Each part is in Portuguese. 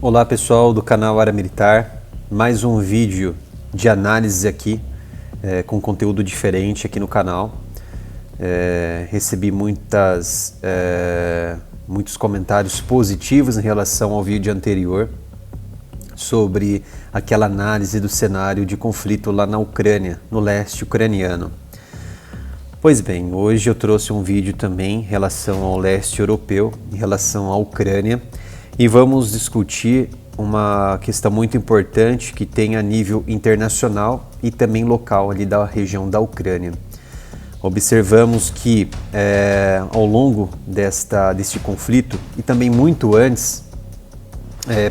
Olá pessoal do canal Área Militar, mais um vídeo de análise aqui, com conteúdo diferente aqui no canal. Recebi muitos comentários positivos em relação ao vídeo anterior sobre aquela análise do cenário de conflito lá na Ucrânia, no leste ucraniano. Pois bem, hoje eu trouxe um vídeo também em relação ao leste europeu, em relação à Ucrânia, e vamos discutir uma questão muito importante que tem a nível internacional e também local ali da região da Ucrânia. Observamos que ao longo deste conflito e também muito antes,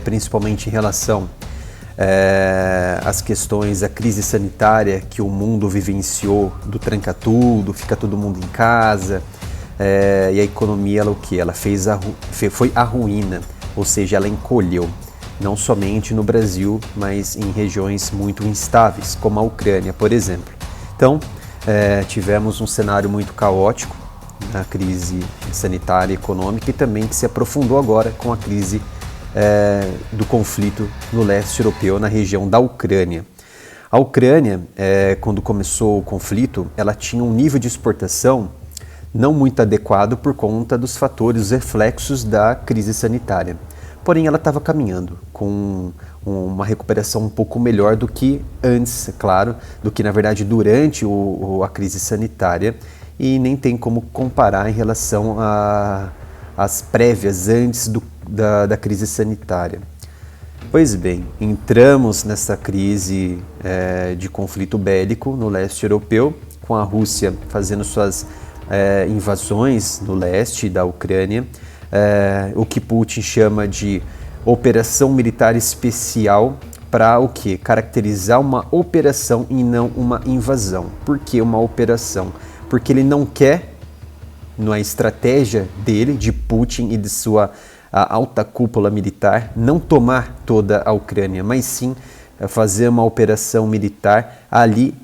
principalmente em relação às questões da crise sanitária que o mundo vivenciou, do tranca tudo, fica todo mundo em casa, e a economia ela foi a ruína, ou seja, ela encolheu, não somente no Brasil, mas em regiões muito instáveis, como a Ucrânia, por exemplo. Então, tivemos um cenário muito caótico na crise sanitária e econômica e também que se aprofundou agora com a crise do conflito no leste europeu, na região da Ucrânia. A Ucrânia, quando começou o conflito, ela tinha um nível de exportação não muito adequado por conta dos fatores, os reflexos da crise sanitária. Porém, ela estava caminhando com uma recuperação um pouco melhor do que antes, é claro, do que na verdade durante a crise sanitária, e nem tem como comparar em relação às prévias antes da crise sanitária. Pois bem, entramos nessa crise de conflito bélico no leste europeu, com a Rússia fazendo suas invasões no leste da Ucrânia, o que Putin chama de operação militar especial, para o quê? Caracterizar uma operação e não uma invasão. Por que uma operação? Porque ele não quer, na estratégia dele, de Putin e de sua alta cúpula militar, não tomar toda a Ucrânia, mas sim fazer uma operação militar ali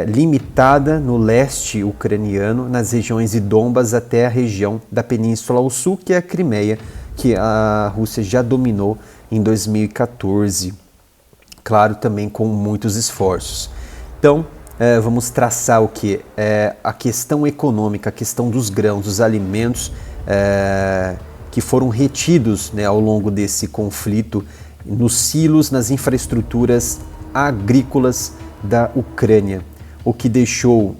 limitada no leste ucraniano, nas regiões de Donbas até a região da Península ao Sul, que é a Crimeia, que a Rússia já dominou em 2014, claro, também com muitos esforços. Então, vamos traçar o que? A questão econômica, a questão dos grãos, dos alimentos que foram retidos, ao longo desse conflito, nos silos, nas infraestruturas agrícolas da Ucrânia, o que deixou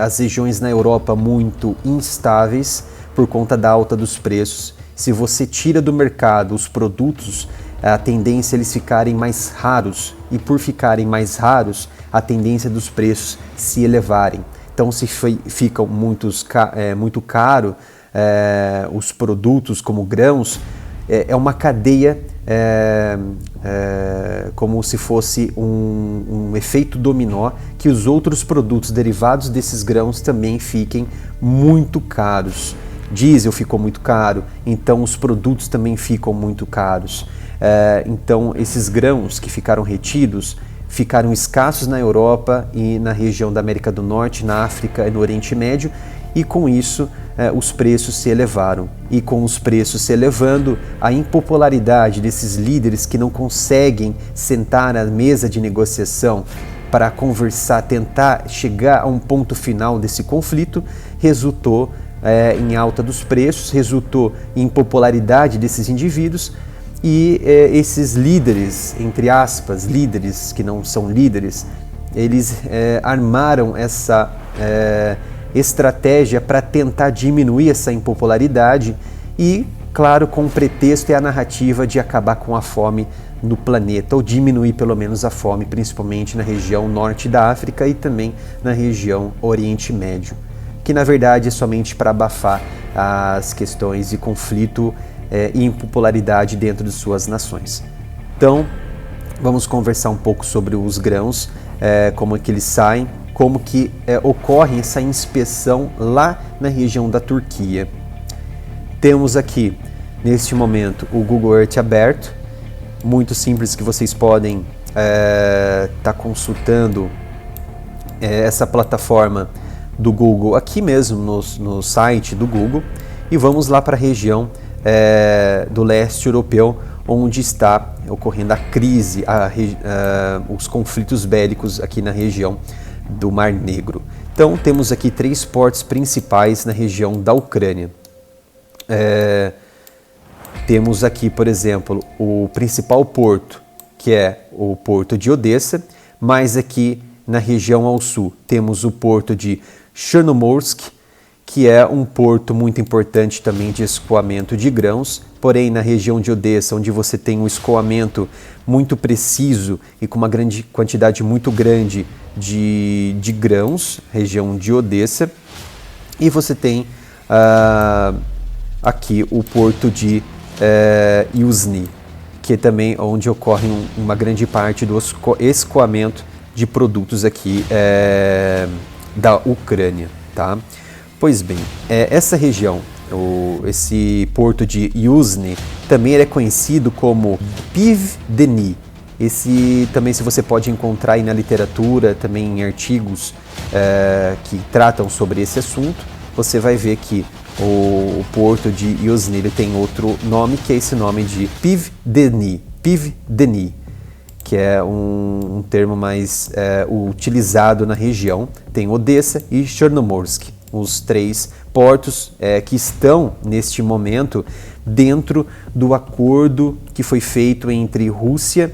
as regiões na Europa muito instáveis por conta da alta dos preços. Se você tira do mercado os produtos, a tendência é eles ficarem mais raros, e por ficarem mais raros, a tendência dos preços se elevarem. Então, se ficam muito caro os produtos como grãos, é uma cadeia como se fosse um efeito dominó, que os outros produtos derivados desses grãos também fiquem muito caros. Diesel ficou muito caro, então os produtos também ficam muito caros. Então esses grãos que ficaram retidos ficaram escassos na Europa e na região da América do Norte, na África e no Oriente Médio, e com isso os preços se elevaram. E com os preços se elevando, a impopularidade desses líderes que não conseguem sentar à mesa de negociação para conversar, tentar chegar a um ponto final desse conflito, resultou em alta dos preços, resultou em impopularidade desses indivíduos, e esses líderes, entre aspas, líderes que não são líderes, eles armaram essa estratégia para tentar diminuir essa impopularidade e, claro, com o pretexto e a narrativa de acabar com a fome no planeta, ou diminuir pelo menos a fome, principalmente na região norte da África e também na região Oriente Médio, que na verdade é somente para abafar as questões de conflito e impopularidade dentro de suas nações. Então, vamos conversar um pouco sobre os grãos, como é que eles saem, como que ocorre essa inspeção lá na região da Turquia. Temos aqui, neste momento, o Google Earth aberto, muito simples, que vocês podem estar consultando essa plataforma do Google aqui mesmo no site do Google, e vamos lá para a região do leste europeu, onde está ocorrendo a crise, os conflitos bélicos aqui na região do Mar Negro. Então temos aqui 3 portos principais na região da Ucrânia. Temos aqui, por exemplo, o principal porto, que é o porto de Odessa, mas aqui na região ao sul temos o porto de Chernomorsk, que é um porto muito importante também de escoamento de grãos, porém na região de Odessa, onde você tem um escoamento muito preciso e com uma grande quantidade muito grande de grãos, região de Odessa, e você tem aqui o porto de Yuzhny, que é também onde ocorre uma grande parte do escoamento de produtos aqui da Ucrânia, tá? Pois bem, essa região, esse porto de Yuzhny, também é conhecido como Pivdeny. Esse também, se você pode encontrar aí na literatura, também em artigos que tratam sobre esse assunto, você vai ver que o porto de Yuzhny ele tem outro nome, que é esse nome de Pivdeny, que é um termo mais utilizado na região. Tem Odessa e Chernomorsk, os 3 portos que estão neste momento dentro do acordo que foi feito entre Rússia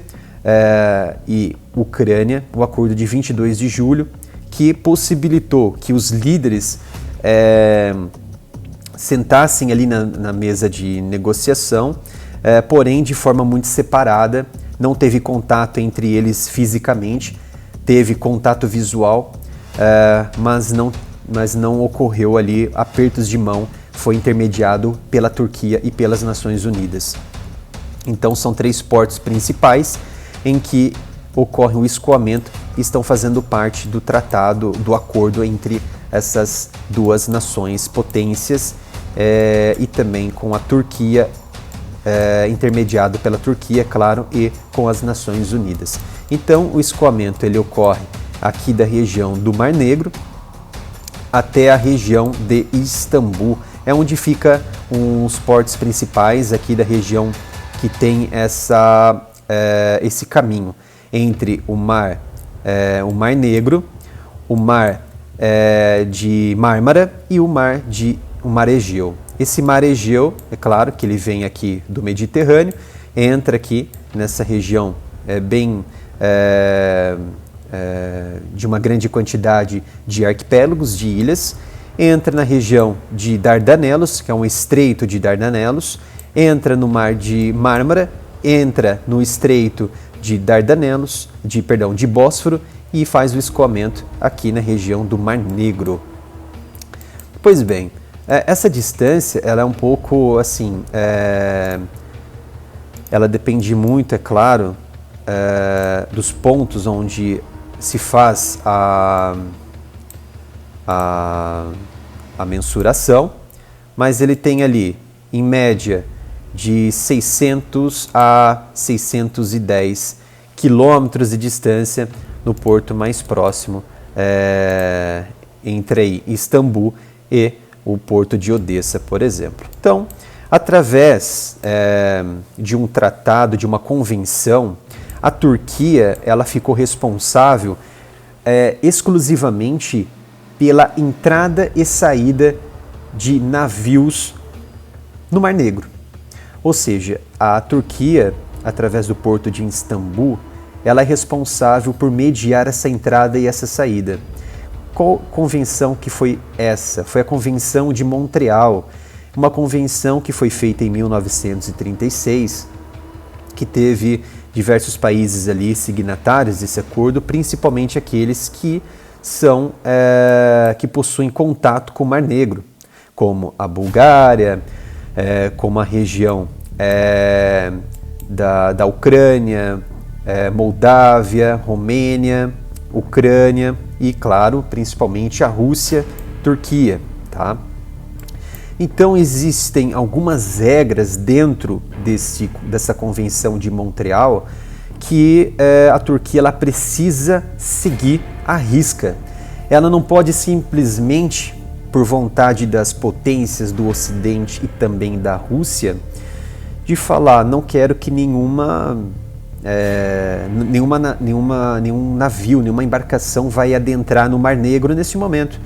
e Ucrânia, o acordo de 22 de julho, que possibilitou que os líderes sentassem ali na mesa de negociação, porém de forma muito separada. Não teve contato entre eles fisicamente, teve contato visual, mas não ocorreu ali apertos de mão, foi intermediado pela Turquia e pelas Nações Unidas. Então são 3 portos principais em que ocorre o escoamento e estão fazendo parte do tratado, do acordo entre essas 2 nações potências e também com a Turquia, intermediado pela Turquia, claro, e com as Nações Unidas. Então o escoamento ele ocorre aqui da região do Mar Negro até a região de Istambul, onde fica os portos principais aqui da região que tem esse caminho entre o Mar Negro, o Mar de Mármara e o Mar Egeu. Esse Mar Egeu, é claro que ele vem aqui do Mediterrâneo, entra aqui nessa região de uma grande quantidade de arquipélagos, de ilhas, entra na região de Dardanelos, que é um estreito de Dardanelos, entra no Mar de Mármara, entra no estreito de de Bósforo e faz o escoamento aqui na região do Mar Negro. Pois bem, essa distância ela é um pouco assim, ela depende muito, é claro, dos pontos onde se faz a mensuração, mas ele tem ali, em média, de 600 a 610 quilômetros de distância no porto mais próximo entre Istambul e o porto de Odessa, por exemplo. Então, através de um tratado, de uma convenção, a Turquia ela ficou responsável exclusivamente pela entrada e saída de navios no Mar Negro. Ou seja, a Turquia, através do porto de Istambul, ela é responsável por mediar essa entrada e essa saída. Qual convenção que foi essa? Foi a Convenção de Montreal, uma convenção que foi feita em 1936, que teve diversos países ali signatários desse acordo, principalmente aqueles que que possuem contato com o Mar Negro, como a Bulgária, como a região da Ucrânia, Moldávia, Romênia, Ucrânia e, claro, principalmente a Rússia, Turquia, tá? Então existem algumas regras dentro dessa Convenção de Montreal que a Turquia ela precisa seguir à risca. Ela não pode simplesmente por vontade das potências do Ocidente e também da Rússia, de falar, não quero que nenhum navio, nenhuma embarcação vai adentrar no Mar Negro nesse momento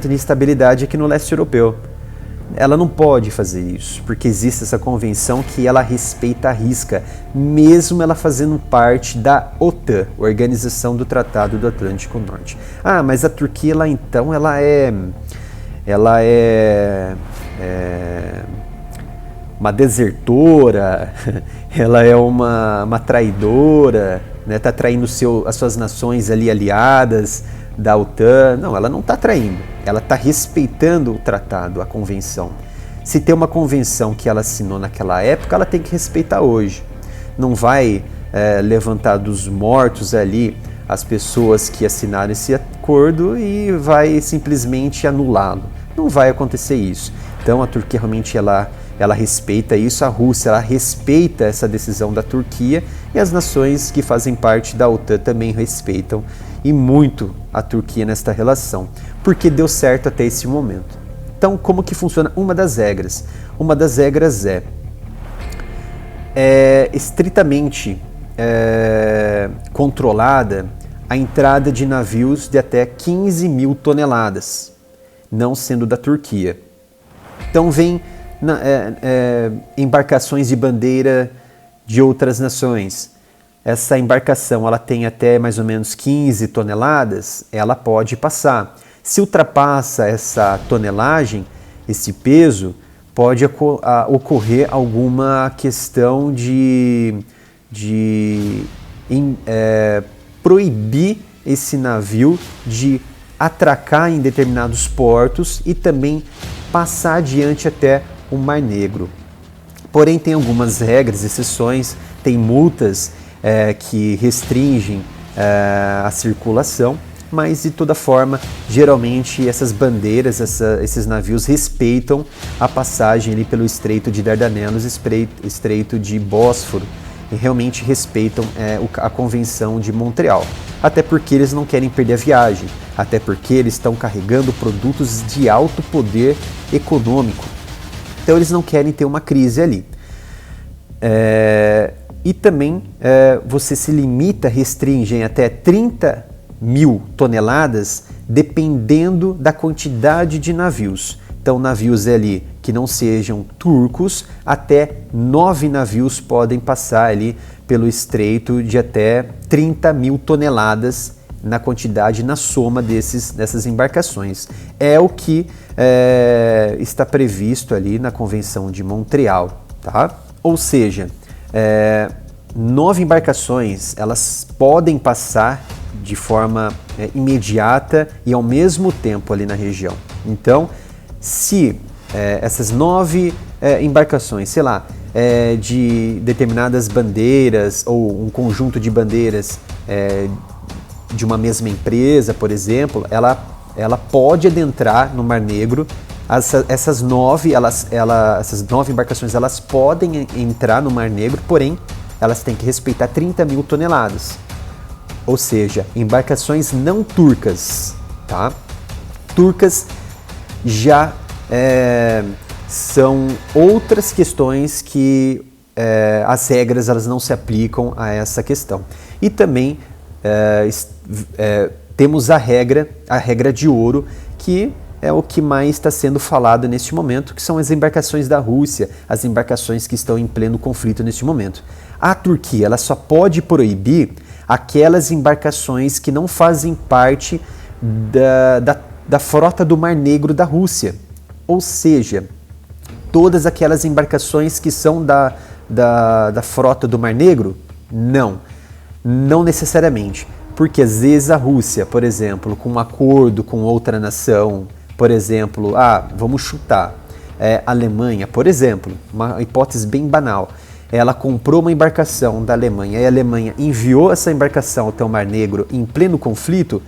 de instabilidade aqui no leste europeu. Ela não pode fazer isso, porque existe essa convenção que ela respeita a risca, mesmo ela fazendo parte da OTAN, Organização do Tratado do Atlântico Norte. Ah, mas a Turquia lá então, ela é uma desertora, ela é uma traidora, né? Tá traindo as suas nações ali aliadas da OTAN. Não, ela não está traindo, ela está respeitando o tratado, a convenção. Se tem uma convenção que ela assinou naquela época, ela tem que respeitar hoje. Não vai levantar dos mortos ali as pessoas que assinaram esse acordo e vai simplesmente anulá-lo. Não vai acontecer isso. Então a Turquia realmente ela respeita isso, a Rússia ela respeita essa decisão da Turquia e as nações que fazem parte da OTAN também respeitam e muito a Turquia nesta relação, porque deu certo até esse momento. Então, como que funciona? Uma das regras é estritamente controlada a entrada de navios de até 15 mil toneladas, não sendo da Turquia. Então vem embarcações de bandeira de outras nações. Essa embarcação ela tem até mais ou menos 15 toneladas, ela pode passar. Se ultrapassa essa tonelagem, esse peso, pode ocorrer alguma questão de proibir esse navio de atracar em determinados portos e também passar adiante até o Mar Negro. Porém, tem algumas regras, exceções, tem multas que restringem a circulação, mas de toda forma, geralmente essas bandeiras, esses navios respeitam a passagem ali pelo Estreito de Dardanelos, Estreito de Bósforo, e realmente respeitam a Convenção de Montreal. Até porque eles não querem perder a viagem, até porque eles estão carregando produtos de alto poder econômico. Então eles não querem ter uma crise ali. E também você se limita, restringe em até 30 mil toneladas, dependendo da quantidade de navios. Então navios ali que não sejam turcos, até 9 navios podem passar ali pelo estreito de até 30 mil toneladas na quantidade, na soma dessas embarcações. É o que está previsto ali na Convenção de Montreal, tá? Ou seja, 9 embarcações, elas podem passar de forma imediata e ao mesmo tempo ali na região. Então, se essas 9 embarcações, sei lá, de determinadas bandeiras ou um conjunto de bandeiras de uma mesma empresa, por exemplo, ela pode adentrar no Mar Negro. Essas 9 embarcações elas podem entrar no Mar Negro, porém elas têm que respeitar 30 mil toneladas. Ou seja, embarcações não turcas, tá? Turcas já são outras questões que as regras elas não se aplicam a essa questão. E também temos a regra de ouro, que é o que mais está sendo falado neste momento, que são as embarcações da Rússia, as embarcações que estão em pleno conflito neste momento. A Turquia ela só pode proibir aquelas embarcações que não fazem parte da frota do Mar Negro da Rússia. Ou seja, todas aquelas embarcações que são da frota do Mar Negro, não necessariamente. Porque às vezes a Rússia, por exemplo, com um acordo com outra nação, por exemplo, vamos chutar, a Alemanha, por exemplo, uma hipótese bem banal, ela comprou uma embarcação da Alemanha e a Alemanha enviou essa embarcação até o Mar Negro em pleno conflito,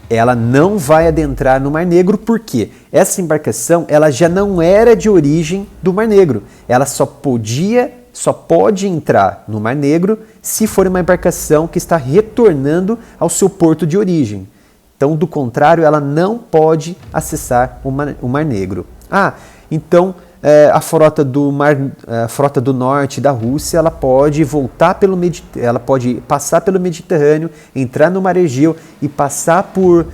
ela não vai adentrar no Mar Negro porque essa embarcação ela já não era de origem do Mar Negro. Ela só pode entrar no Mar Negro se for uma embarcação que está retornando ao seu porto de origem. Então, do contrário, ela não pode acessar o Mar Negro. Então a frota do norte da Rússia, ela pode ela pode passar pelo Mediterrâneo, entrar no Mar Egeu e passar por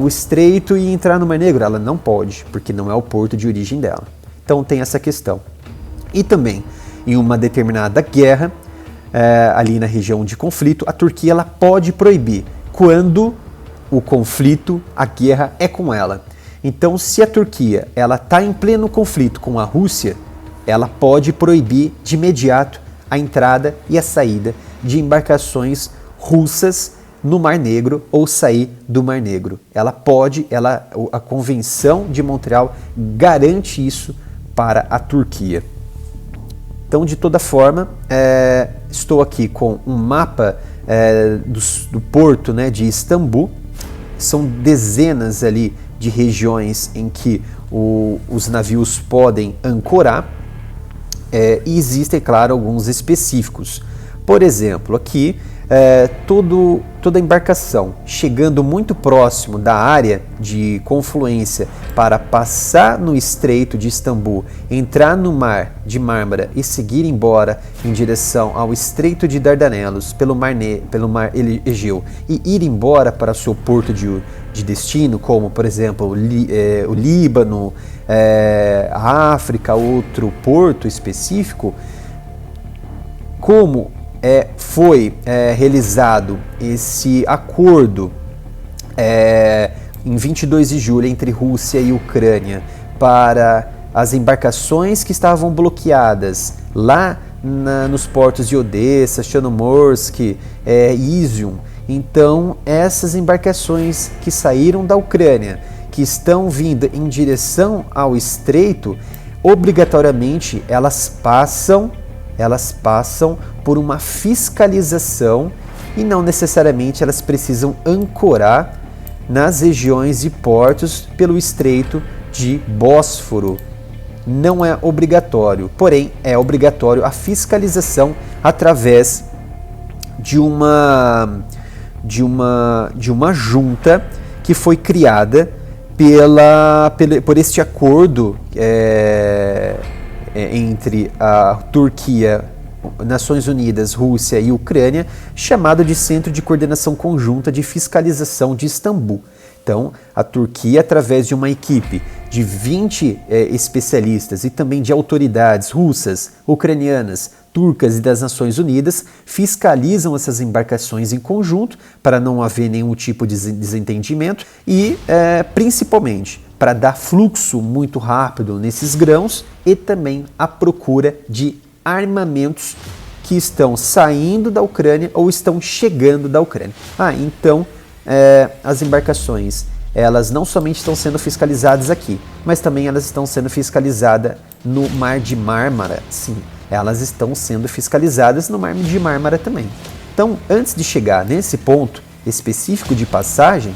o Estreito e entrar no Mar Negro. Ela não pode, porque não é o porto de origem dela. Então tem essa questão. E também, em uma determinada guerra, ali na região de conflito, a Turquia ela pode proibir quando o conflito, a guerra é com ela. Então, se a Turquia está em pleno conflito com a Rússia, ela pode proibir de imediato a entrada e a saída de embarcações russas no Mar Negro ou sair do Mar Negro. A Convenção de Montreal garante isso para a Turquia. Então, de toda forma, estou aqui com um mapa do porto, né, de Istambul. São dezenas ali de regiões em que os navios podem ancorar e existem, claro, alguns específicos. Por exemplo, aqui toda embarcação chegando muito próximo da área de confluência para passar no Estreito de Istambul, entrar no Mar de Mármara e seguir embora em direção ao Estreito de Dardanelos pelo Mar Egeu e ir embora para seu porto de destino, como por exemplo o Líbano, a África, outro porto específico, como foi realizado esse acordo em 22 de julho entre Rússia e Ucrânia para as embarcações que estavam bloqueadas lá nos portos de Odessa, Chernomorsk, Izium. Então, essas embarcações que saíram da Ucrânia, que estão vindo em direção ao Estreito, obrigatoriamente elas passam por uma fiscalização e não necessariamente elas precisam ancorar nas regiões e portos pelo Estreito de Bósforo. Não é obrigatório, porém é obrigatório a fiscalização através de uma junta que foi criada por este acordo entre a Turquia, Nações Unidas, Rússia e Ucrânia, chamado de Centro de Coordenação Conjunta de Fiscalização de Istambul. Então, a Turquia, através de uma equipe de 20 especialistas e também de autoridades russas, ucranianas, turcas e das Nações Unidas, fiscalizam essas embarcações em conjunto para não haver nenhum tipo de desentendimento e, principalmente, para dar fluxo muito rápido nesses grãos e também a procura de armamentos que estão saindo da Ucrânia ou estão chegando da Ucrânia. Então, as embarcações, elas não somente estão sendo fiscalizadas aqui, mas também elas estão sendo fiscalizadas no Mar de Mármara. Sim, elas estão sendo fiscalizadas no Mar de Mármara também. Então, antes de chegar nesse ponto específico de passagem,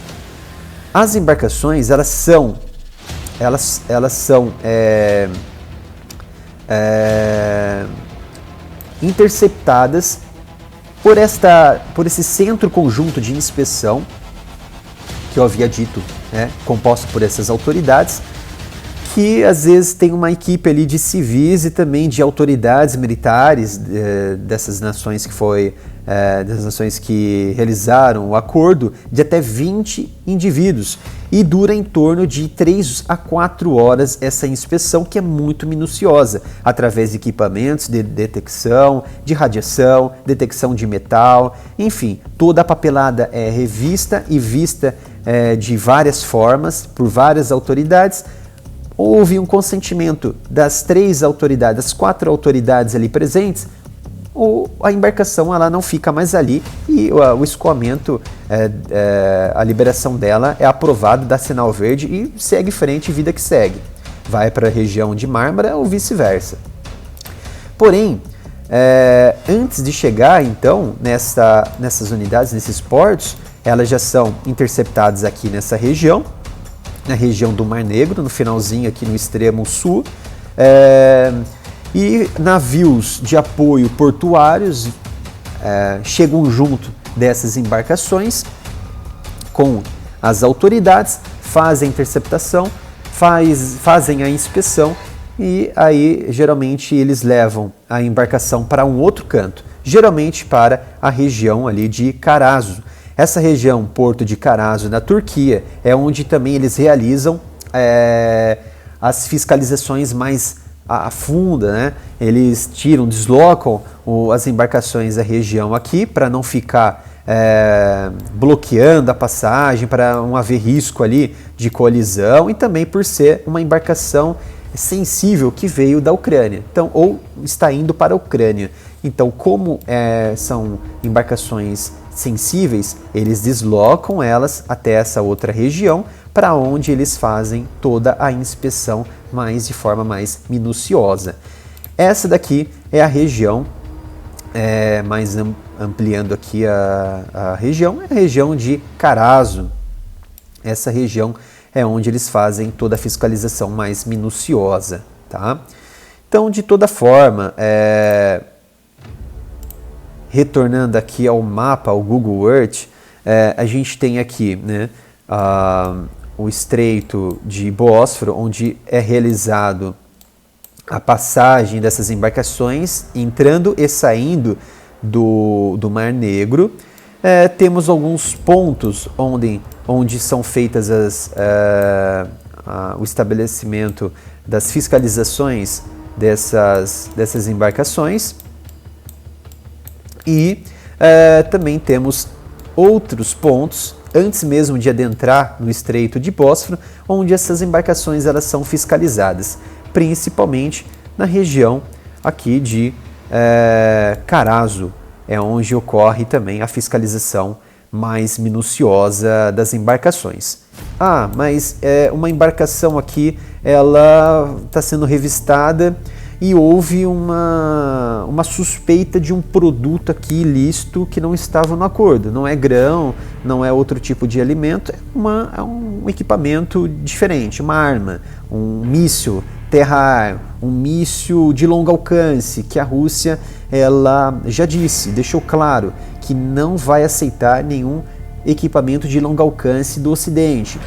as embarcações, elas são interceptadas por esse centro conjunto de inspeção que eu havia dito, composto por essas autoridades, que às vezes tem uma equipe ali de civis e também de autoridades militares dessas nações que realizaram o acordo, de até 20 indivíduos, e dura em torno de 3 a 4 horas essa inspeção, que é muito minuciosa, através de equipamentos de detecção de radiação, detecção de metal, enfim, toda a papelada é revista e vista de várias formas por várias autoridades. Houve um consentimento das 4 autoridades ali presentes, a embarcação ela não fica mais ali e o escoamento, a liberação dela é aprovada, dá sinal verde e segue frente, vida que segue. Vai para a região de Mármara ou vice-versa. Porém, antes de chegar então nessas unidades, nesses portos, elas já são interceptadas aqui nessa região, na região do Mar Negro, no finalzinho aqui no extremo sul, e navios de apoio portuários chegam junto dessas embarcações com as autoridades fazem a interceptação, fazem a inspeção e aí geralmente eles levam a embarcação para um outro canto, geralmente para a região ali de Carazo. Essa região, Porto de Carazo, na Turquia, é onde também eles realizam as fiscalizações mais a fundo, né? Eles deslocam as embarcações da região aqui para não ficar bloqueando a passagem, para não haver risco ali de colisão e também por ser uma embarcação sensível que veio da Ucrânia, então, ou está indo para a Ucrânia. Então, como são embarcações sensíveis, eles deslocam elas até essa outra região, para onde eles fazem toda a inspeção de forma mais minuciosa. Essa daqui é a região, mais ampliando aqui a região de Carazo. Essa região é onde eles fazem toda a fiscalização mais minuciosa. Tá? Então, de toda forma, retornando aqui ao mapa, ao Google Earth, a gente tem aqui, né, o Estreito de Bósforo, onde é realizado a passagem dessas embarcações, entrando e saindo do Mar Negro. Temos alguns pontos onde são feitas o estabelecimento das fiscalizações dessas embarcações. E também temos outros pontos, antes mesmo de adentrar no Estreito de Bósforo, onde essas embarcações elas são fiscalizadas, principalmente na região aqui de Carazo, é onde ocorre também a fiscalização mais minuciosa das embarcações. Mas uma embarcação aqui, ela está sendo revistada e houve uma suspeita de um produto aqui ilícito que não estava no acordo. Não é grão, não é outro tipo de alimento, é um equipamento diferente, uma arma, um míssil terra-ar, um míssil de longo alcance, que a Rússia ela já deixou claro que não vai aceitar nenhum equipamento de longo alcance do Ocidente.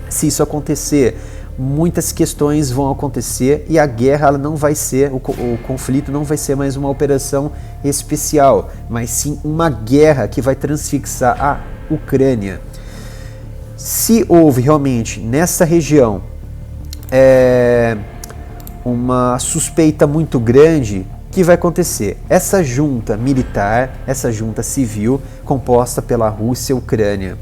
Se isso acontecer, muitas questões vão acontecer e a guerra ela não vai ser, o conflito não vai ser mais uma operação especial, mas sim uma guerra que vai transfixar a Ucrânia. Se houve realmente nessa região uma suspeita muito grande, o que vai acontecer? Essa junta militar, essa junta civil composta pela Rússia, Ucrânia,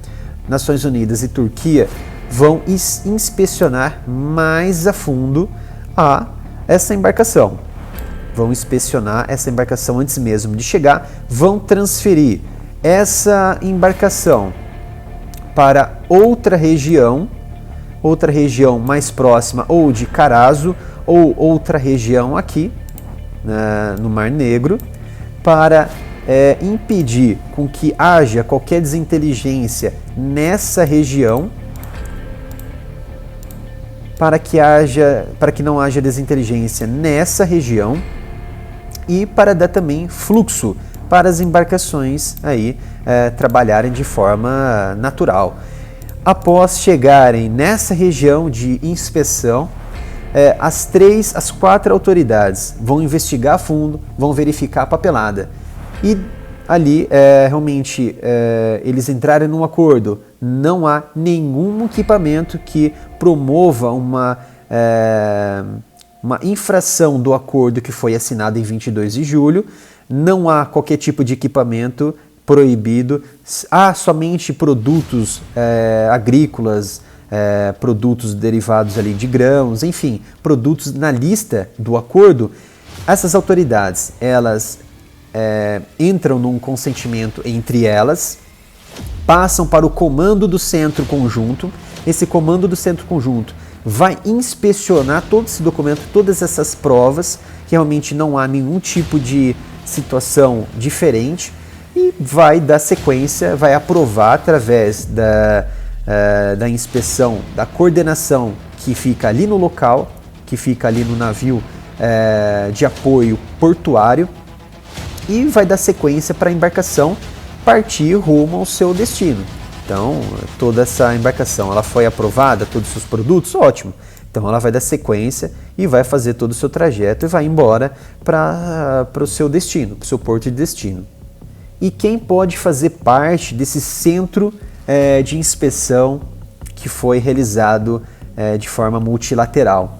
Nações Unidas e Turquia vão inspecionar mais a fundo essa embarcação. Vão inspecionar essa embarcação antes mesmo de chegar, vão transferir essa embarcação para outra região mais próxima ou de Carazo ou outra região aqui no Mar Negro, para impedir com que haja qualquer desinteligência nessa região, para que não haja desinteligência nessa região e para dar também fluxo para as embarcações aí trabalharem de forma natural. Após chegarem nessa região de inspeção, as 4 autoridades vão investigar a fundo, vão verificar a papelada e ali realmente eles entrarem num acordo. Não há nenhum equipamento que promova uma infração do acordo que foi assinado em 22 de julho, não há qualquer tipo de equipamento proibido, há somente produtos agrícolas, produtos derivados ali de grãos, enfim, produtos na lista do acordo. Essas autoridades, elas entram num consentimento entre elas, passam para o comando do centro conjunto. Esse comando do centro conjunto vai inspecionar todo esse documento, todas essas provas, que realmente não há nenhum tipo de situação diferente, e vai dar sequência, vai aprovar através da inspeção, da coordenação que fica ali no local, que fica ali no navio de apoio portuário, e vai dar sequência para a embarcação partir rumo ao seu destino. Então, toda essa embarcação, ela foi aprovada, todos os seus produtos, ótimo. Então, ela vai dar sequência e vai fazer todo o seu trajeto e vai embora para o seu destino, para o seu porto de destino. E quem pode fazer parte desse centro de inspeção que foi realizado de forma multilateral?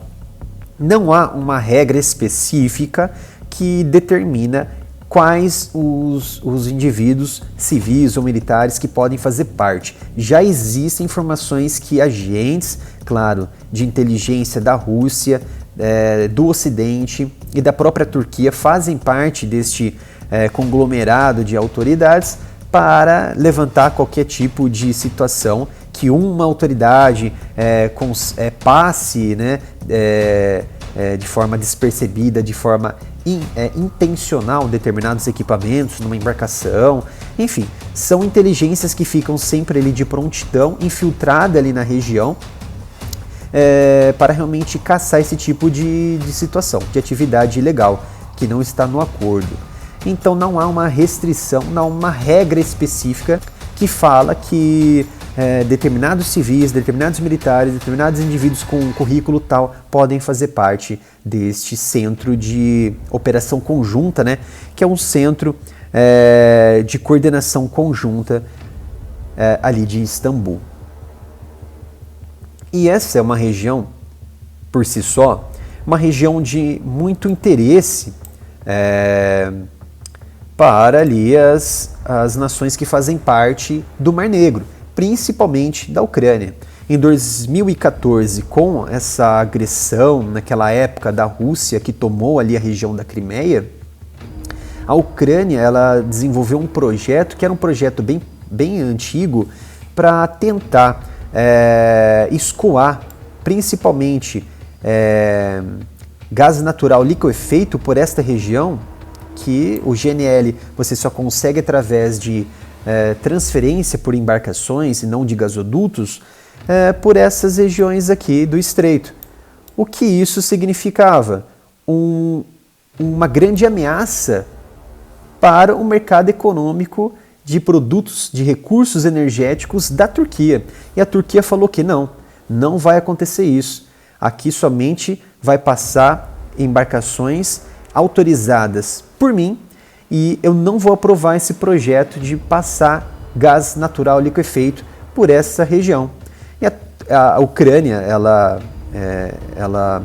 Não há uma regra específica que determina quais os indivíduos civis ou militares que podem fazer parte. Já existem informações que agentes, claro, de inteligência da Rússia, do Ocidente e da própria Turquia fazem parte deste conglomerado de autoridades para levantar qualquer tipo de situação que uma autoridade passe, né, de forma despercebida, de forma intencional, determinados equipamentos numa embarcação. Enfim, são inteligências que ficam sempre ali de prontidão, infiltrada ali na região, para realmente caçar esse tipo de situação, de atividade ilegal, que não está no acordo. Então não há uma restrição, não há uma regra específica que fala que determinados civis, determinados militares, determinados indivíduos com um currículo tal podem fazer parte deste centro de operação conjunta, né, que é um centro de coordenação conjunta ali de Istambul. E essa é uma região, por si só, uma região de muito interesse para ali as nações que fazem parte do Mar Negro, principalmente da Ucrânia. Em 2014, com essa agressão naquela época da Rússia que tomou ali a região da Crimeia, a Ucrânia ela desenvolveu um projeto que era um projeto bem antigo para tentar escoar principalmente gás natural liquefeito por esta região, que o GNL você só consegue através de transferência por embarcações e não de gasodutos, por essas regiões aqui do estreito. O que isso significava? Uma grande ameaça para o mercado econômico de produtos, de recursos energéticos da Turquia. E a Turquia falou que não vai acontecer isso. Aqui somente vai passar embarcações autorizadas por mim, e eu não vou aprovar esse projeto de passar gás natural liquefeito por essa região. E a Ucrânia, ela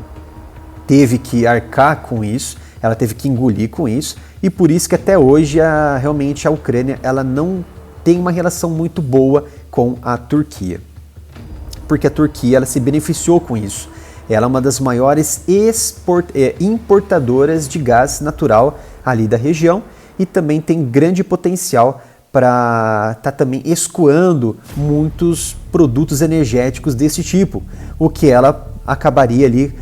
teve que arcar com isso, ela teve que engolir com isso, e por isso que até hoje realmente a Ucrânia ela não tem uma relação muito boa com a Turquia. Porque a Turquia ela se beneficiou com isso. Ela é uma das maiores importadoras de gás natural ali da região e também tem grande potencial para estar também escoando muitos produtos energéticos desse tipo, o que ela acabaria ali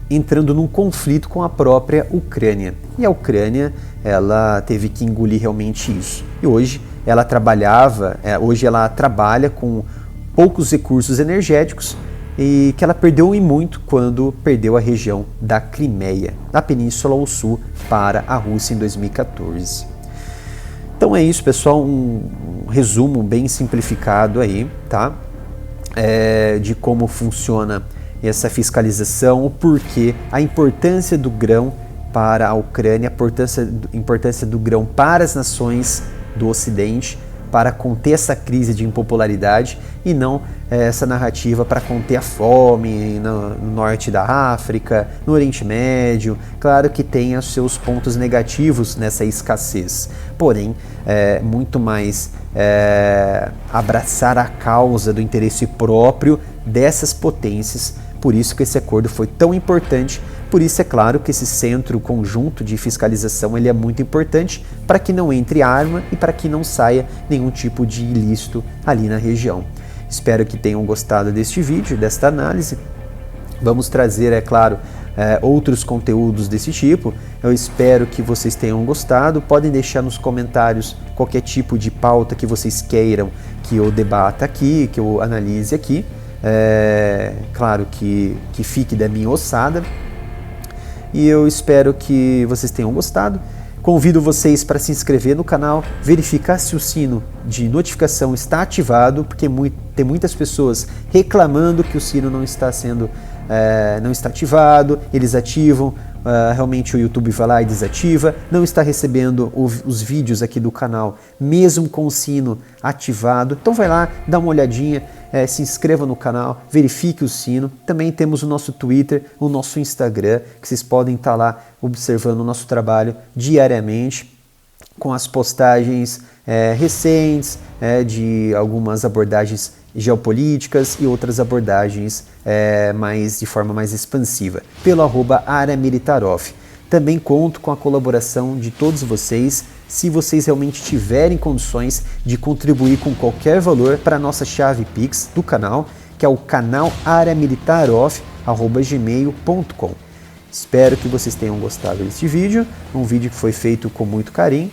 entrando num conflito com a própria Ucrânia. E a Ucrânia ela teve que engolir realmente isso. E hoje ela trabalha com poucos recursos energéticos, e que ela perdeu e muito quando perdeu a região da Crimeia, da Península ao Sul, para a Rússia em 2014. Então é isso, pessoal, um resumo bem simplificado aí, tá? De como funciona essa fiscalização, o porquê, a importância do grão para a Ucrânia, a importância do grão para as nações do Ocidente, para conter essa crise de impopularidade e não essa narrativa para conter a fome no norte da África, no Oriente Médio. Claro que tem os seus pontos negativos nessa escassez, porém, muito mais abraçar a causa do interesse próprio dessas potências. Por isso que esse acordo foi tão importante. Por isso é claro que esse centro conjunto de fiscalização ele é muito importante para que não entre arma e para que não saia nenhum tipo de ilícito ali na região. Espero que tenham gostado deste vídeo, desta análise. Vamos trazer, é claro, outros conteúdos desse tipo. Eu espero que vocês tenham gostado. Podem deixar nos comentários qualquer tipo de pauta que vocês queiram que eu debata aqui, que eu analise aqui. Claro que fique da minha ossada. E eu espero que vocês tenham gostado. Convido vocês para se inscrever no canal, verificar se o sino de notificação está ativado, porque tem muitas pessoas reclamando que o sino não está ativado, eles ativam, realmente o YouTube vai lá e desativa, não está recebendo os vídeos aqui do canal, mesmo com o sino ativado. Então vai lá, dá uma olhadinha, se inscreva no canal, verifique o sino. Também temos o nosso Twitter, o nosso Instagram, que vocês podem estar lá observando o nosso trabalho diariamente, com as postagens recentes de algumas abordagens geopolíticas e outras abordagens de forma mais expansiva, pelo @aramilitarov. Também conto com a colaboração de todos vocês, se vocês realmente tiverem condições de contribuir com qualquer valor para a nossa chave Pix do canal, que é o canal aramilitarov@gmail.com. Espero que vocês tenham gostado deste vídeo, um vídeo que foi feito com muito carinho.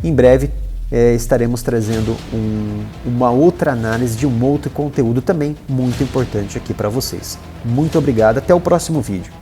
Em breve estaremos trazendo uma outra análise de um outro conteúdo também muito importante aqui para vocês. Muito obrigado, até o próximo vídeo.